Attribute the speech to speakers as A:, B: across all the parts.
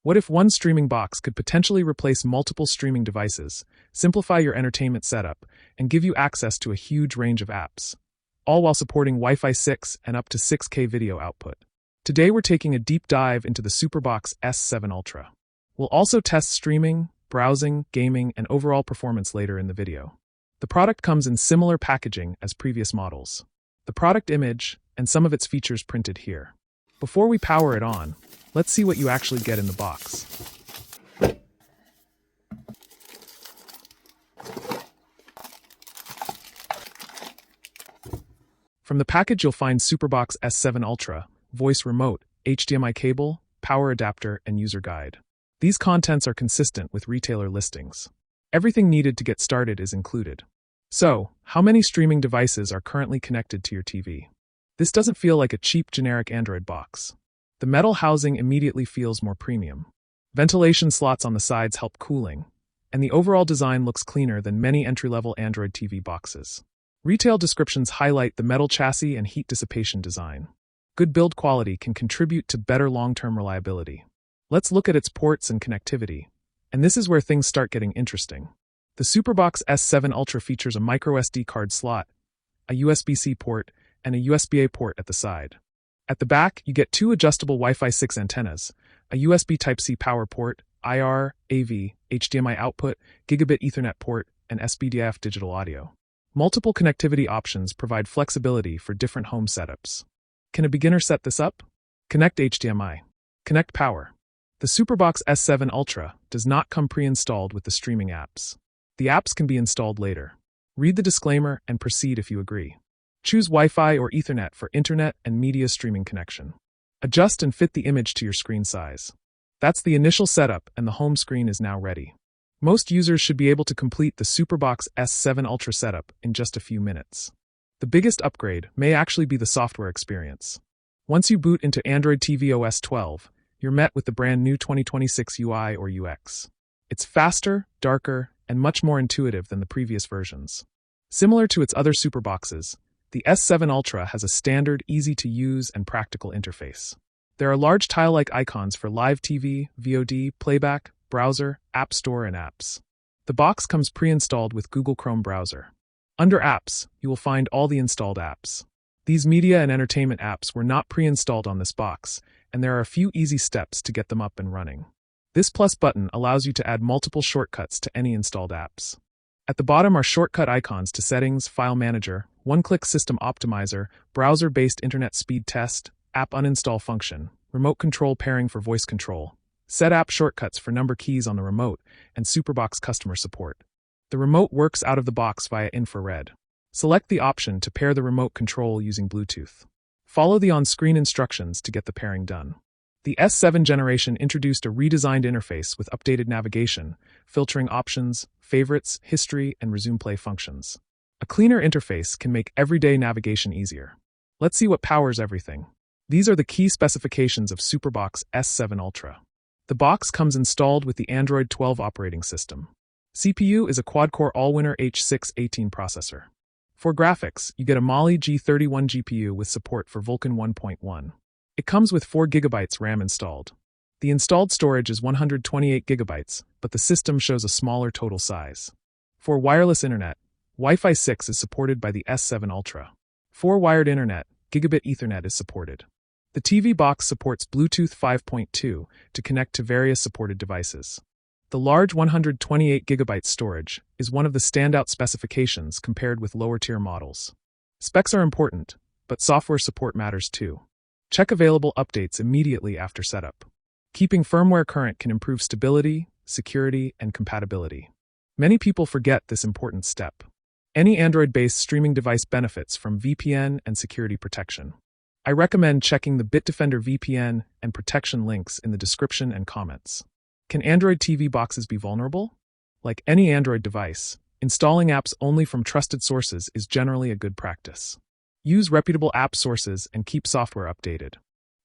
A: What if one streaming box could potentially replace multiple streaming devices, simplify your entertainment setup, and give you access to a huge range of apps, all while supporting Wi-Fi 6 and up to 6K video output? Today we're taking a deep dive into the SuperBox S7 Ultra. We'll also test streaming, browsing, gaming, and overall performance later in the video. The product comes in similar packaging as previous models. The product image and some of its features printed here. Before we power it on, let's see what you actually get in the box. From the package you'll find SuperBox S7 Ultra, voice remote, HDMI cable, power adapter, and user guide. These contents are consistent with retailer listings. Everything needed to get started is included. So, how many streaming devices are currently connected to your TV? This doesn't feel like a cheap generic Android box. The metal housing immediately feels more premium. Ventilation slots on the sides help cooling, and the overall design looks cleaner than many entry-level Android TV boxes. Retail descriptions highlight the metal chassis and heat dissipation design. Good build quality can contribute to better long-term reliability. Let's look at its ports and connectivity. And this is where things start getting interesting. The SuperBox S7 Ultra features a microSD card slot, a USB-C port, and a USB-A port at the side. At the back, you get two adjustable Wi-Fi 6 antennas, a USB Type-C power port, IR, AV, HDMI output, Gigabit Ethernet port, and SPDIF digital audio. Multiple connectivity options provide flexibility for different home setups. Can a beginner set this up? Connect HDMI. Connect power. The SuperBox S7 Ultra does not come pre-installed with the streaming apps. The apps can be installed later. Read the disclaimer and proceed if you agree. Choose Wi-Fi or Ethernet for internet and media streaming connection. Adjust and fit the image to your screen size. That's the initial setup, and the home screen is now ready. Most users should be able to complete the SuperBox S7 Ultra setup in just a few minutes. The biggest upgrade may actually be the software experience. Once you boot into Android TV OS 12, you're met with the brand new 2026 UI or UX. It's faster, darker, and much more intuitive than the previous versions. Similar to its other SuperBoxes, the S7 Ultra has a standard, easy-to-use, and practical interface. There are large tile-like icons for live TV, VOD, playback, browser, App Store, and apps. The box comes pre-installed with Google Chrome browser. Under Apps, you will find all the installed apps. These media and entertainment apps were not pre-installed on this box, and there are a few easy steps to get them up and running. This plus button allows you to add multiple shortcuts to any installed apps. At the bottom are shortcut icons to Settings, File Manager, One-Click System Optimizer, Browser-Based Internet Speed Test, App Uninstall Function, Remote Control Pairing for voice control, Set App Shortcuts for number keys on the remote, and SuperBox Customer Support. The remote works out of the box via infrared. Select the option to pair the remote control using Bluetooth. Follow the on-screen instructions to get the pairing done. The S7 generation introduced a redesigned interface with updated navigation, filtering options, favorites, history, and resume play functions. A cleaner interface can make everyday navigation easier. Let's see what powers everything. These are the key specifications of SuperBox S7 Ultra. The box comes installed with the Android 12 operating system. CPU is a quad-core Allwinner H618 processor. For graphics, you get a Mali G31 GPU with support for Vulkan 1.1. It comes with 4 GB RAM installed. The installed storage is 128 GB, but the system shows a smaller total size. For wireless internet, Wi-Fi 6 is supported by the S7 Ultra. For wired internet, Gigabit Ethernet is supported. The TV box supports Bluetooth 5.2 to connect to various supported devices. The large 128 GB storage is one of the standout specifications compared with lower-tier models. Specs are important, but software support matters too. Check available updates immediately after setup. Keeping firmware current can improve stability, security, and compatibility. Many people forget this important step. Any Android-based streaming device benefits from VPN and security protection. I recommend checking the Bitdefender VPN and protection links in the description and comments. Can Android TV boxes be vulnerable? Like any Android device, installing apps only from trusted sources is generally a good practice. Use reputable app sources and keep software updated.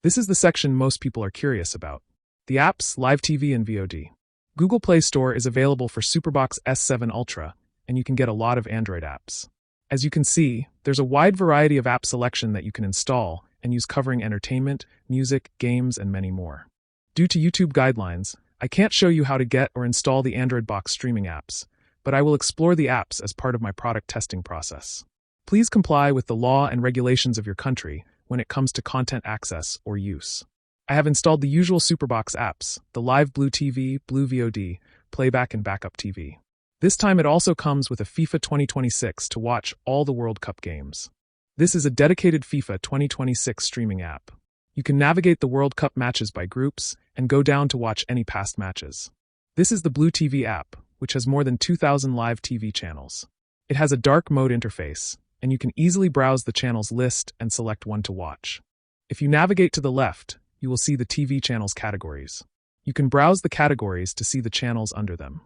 A: This is the section most people are curious about. The apps, live TV, and VOD. Google Play Store is available for SuperBox S7 Ultra, and you can get a lot of Android apps. As you can see, there's a wide variety of app selection that you can install and use covering entertainment, music, games, and many more. Due to YouTube guidelines, I can't show you how to get or install the Android box streaming apps, but I will explore the apps as part of my product testing process. Please comply with the law and regulations of your country when it comes to content access or use. I have installed the usual SuperBox apps, the Live Blue TV, Blue VOD, Playback and Backup TV. This time it also comes with a FIFA 2026 to watch all the World Cup games. This is a dedicated FIFA 2026 streaming app. You can navigate the World Cup matches by groups and go down to watch any past matches. This is the Blue TV app, which has more than 2,000 live TV channels. It has a dark mode interface, and you can easily browse the channels list and select one to watch. If you navigate to the left, you will see the TV channels categories. You can browse the categories to see the channels under them.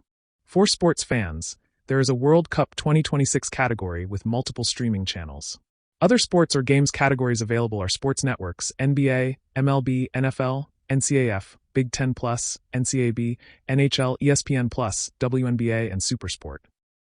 A: For sports fans, there is a World Cup 2026 category with multiple streaming channels. Other sports or games categories available are sports networks, NBA, MLB, NFL, NCAF, Big Ten+, NCAB, NHL, ESPN+, WNBA, and SuperSport.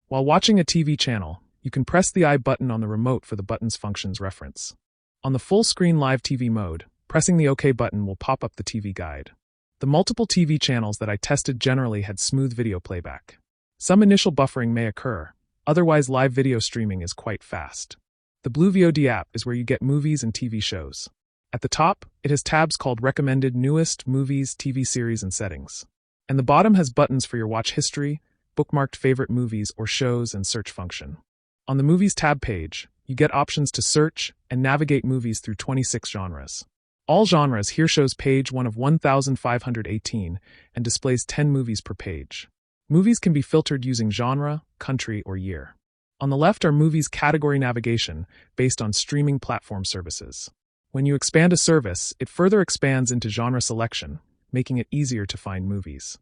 A: While watching a TV channel, you can press the I button on the remote for the button's functions reference. On the full-screen live TV mode, pressing the OK button will pop up the TV guide. The multiple TV channels that I tested generally had smooth video playback. Some initial buffering may occur, otherwise live video streaming is quite fast. The Blue VOD app is where you get movies and TV shows. At the top, it has tabs called Recommended, Newest, Movies, TV Series, and Settings. And the bottom has buttons for your watch history, bookmarked favorite movies or shows, and search function. On the Movies tab page, you get options to search and navigate movies through 26 genres. All genres here shows page 1 of 1,518 and displays 10 movies per page. Movies can be filtered using genre, country, or year. On the left are movies category navigation based on streaming platform services. When you expand a service, it further expands into genre selection, making it easier to find movies.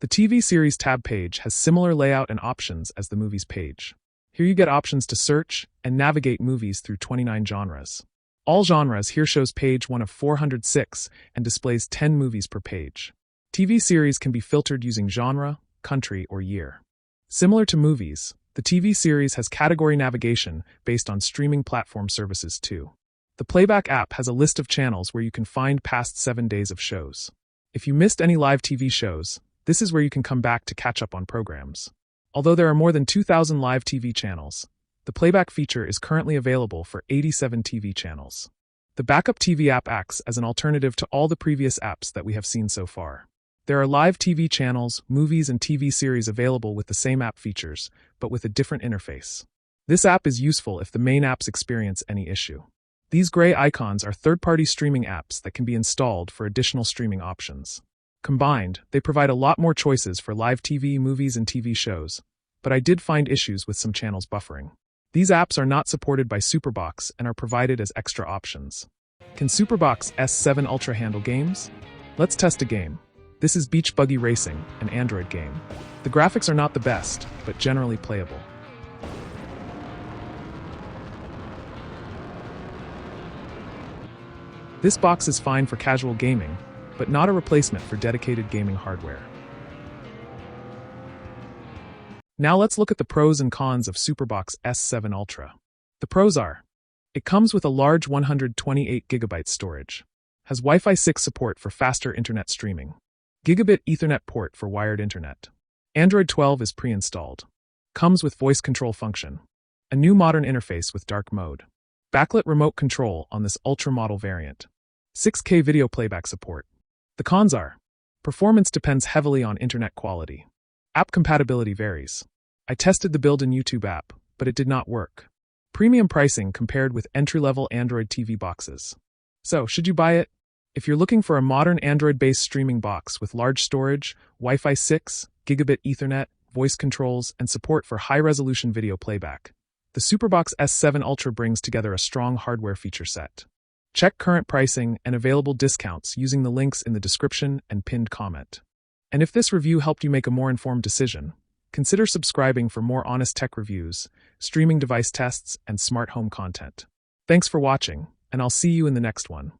A: The TV series tab page has similar layout and options as the movies page. Here you get options to search and navigate movies through 29 genres. All genres here shows page 1 of 406 and displays 10 movies per page. TV series can be filtered using genre, country, or year. Similar to movies, the TV series has category navigation based on streaming platform services too. The Playback app has a list of channels where you can find past 7 days of shows. If you missed any live TV shows, this is where you can come back to catch up on programs. Although there are more than 2,000 live TV channels, the Playback feature is currently available for 87 TV channels. The Backup TV app acts as an alternative to all the previous apps that we have seen so far. There are live TV channels, movies, and TV series available with the same app features, but with a different interface. This app is useful if the main apps experience any issue. These gray icons are third-party streaming apps that can be installed for additional streaming options. Combined, they provide a lot more choices for live TV, movies, and TV shows, but I did find issues with some channels buffering. These apps are not supported by SuperBox and are provided as extra options. Can SuperBox S7 Ultra handle games? Let's test a game. This is Beach Buggy Racing, an Android game. The graphics are not the best, but generally playable. This box is fine for casual gaming, but not a replacement for dedicated gaming hardware. Now let's look at the pros and cons of SuperBox S7 Ultra. The pros are: it comes with a large 128 GB storage, has Wi-Fi6 support for faster internet streaming, Gigabit Ethernet port for wired internet, Android 12 is pre-installed, comes with voice control function, a new modern interface with dark mode, backlit remote control on this Ultra model variant, 6K video playback support. The cons are: performance depends heavily on internet quality. App compatibility varies. I tested the built-in YouTube app, but it did not work. Premium pricing compared with entry-level Android TV boxes. So, should you buy it? If you're looking for a modern Android-based streaming box with large storage, Wi-Fi6, Gigabit Ethernet, voice controls, and support for high-resolution video playback, the SuperBox S7 Ultra brings together a strong hardware feature set. Check current pricing and available discounts using the links in the description and pinned comment. And if this review helped you make a more informed decision, consider subscribing for more honest tech reviews, streaming device tests, and smart home content. Thanks for watching, and I'll see you in the next one.